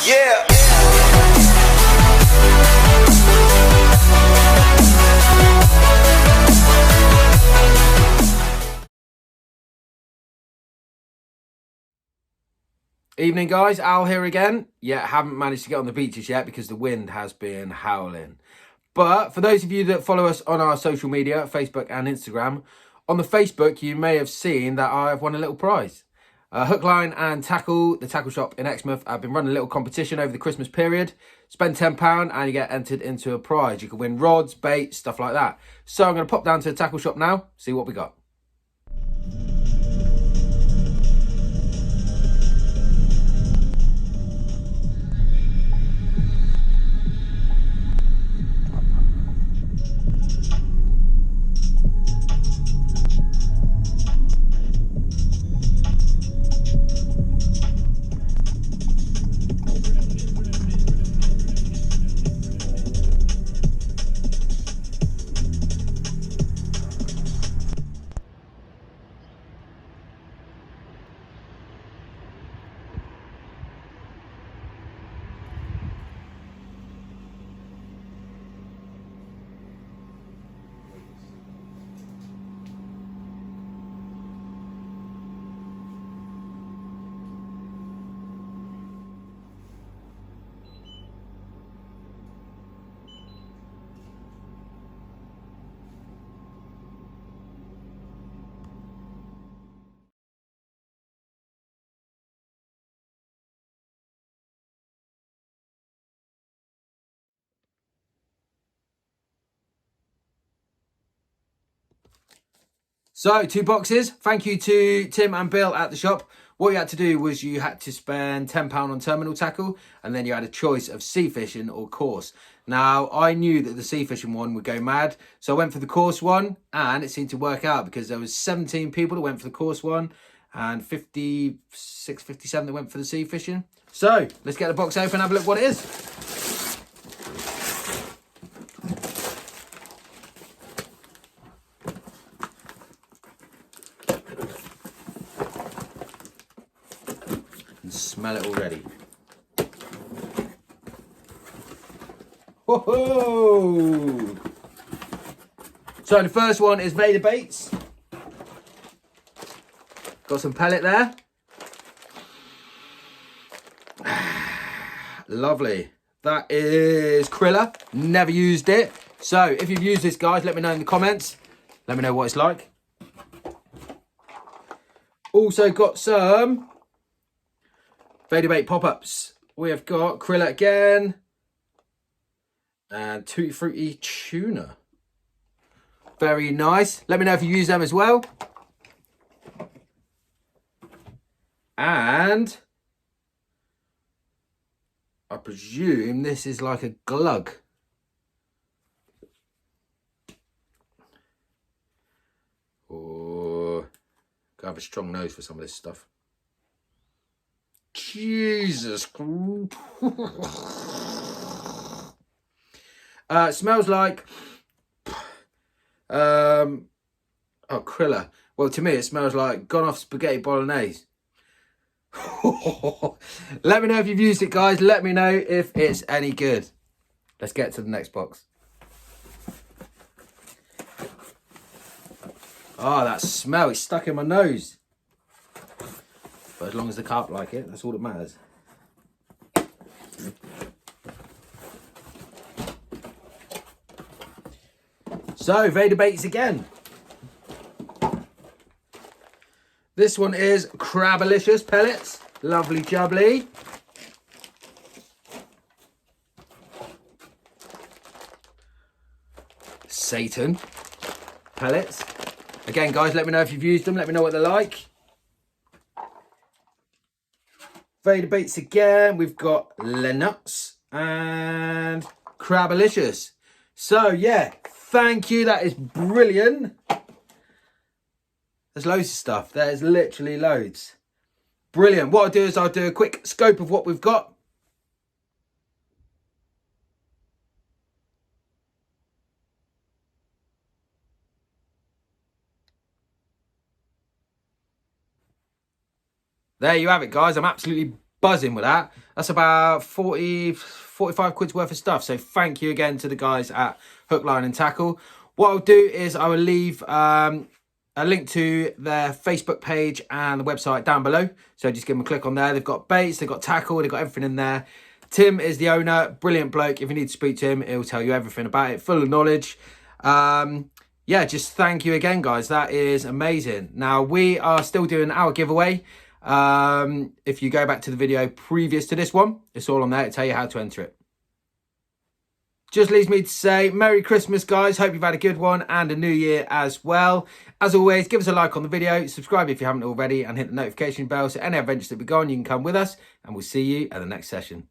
Yeah. Evening guys, Al here again. Yeah, haven't managed to get on the beaches yet because the wind has been howling. But for those of you that follow us on our social media, Facebook and Instagram, on the Facebook you may have seen that I've won a little prize. Hook, line and tackle, the tackle shop in Exmouth. I've been running a little competition over the Christmas period. Spend £10 and you get entered into a prize. You can win rods, bait, stuff like that. So I'm going to pop down to the tackle shop now, see what we got. So, 2 boxes. Thank you to Tim and Bill at the shop. What you had to do was you had to spend £10 on terminal tackle, and then you had a choice of sea fishing or course. Now, I knew that the sea fishing one would go mad, so I went for the course one, and it seemed to work out because there was 17 people that went for the course one, and 56, 57 that went for the sea fishing. So, let's get the box open and have a look what it is. Smell it already. Whoa! So the first one is Vader baits. Got some pellet there. Lovely. That is Krilla. Never used it. So if you've used this, guys, let me know in the comments. Let me know what it's like. Also got some Vader bait pop-ups. We have got Krilla again. And Tutti Frutti Tuna. Very nice. Let me know if you use them as well. And I presume this is like a glug. Oh, gotta have a strong nose for some of this stuff. Jesus. Smells like Krilla. Well, to me it smells like gone off spaghetti bolognese. Let me know if you've used it, guys. Let me know if it's any good. Let's get to the next box. Oh, that smell, it's stuck in my nose. But as long as the carp like it, that's all that matters. So, Vader baits again. This one is Crabalicious pellets. Lovely jubbly. Satan pellets. Again, guys, let me know if you've used them. Let me know what they're like. Vader baits again. We've got Lennox and Crabalicious. So, yeah, thank you. That is brilliant. There's loads of stuff. There's literally loads. Brilliant. What I'll do is I'll do a quick scope of what we've got. There you have it, guys. I'm absolutely buzzing with that. That's about 45 quid's worth of stuff. So thank you again to the guys at Hook, Line and Tackle. What I'll do is I will leave a link to their Facebook page and the website down below. So just give them a click on there. They've got baits, they've got tackle, they've got everything in there. Tim is the owner, brilliant bloke. If you need to speak to him, he'll tell you everything about it, full of knowledge. Yeah, just thank you again, guys. That is amazing. Now, we are still doing our giveaway. If you go back to the video previous to this one, it's all on there to tell you how to enter it. Just leaves me to say Merry Christmas, guys. Hope you've had a good one and a new year as well. As always, give us a like on the video, subscribe if you haven't already, and hit the notification bell so any adventures that we go on, you can come with us, and we'll see you at the next session.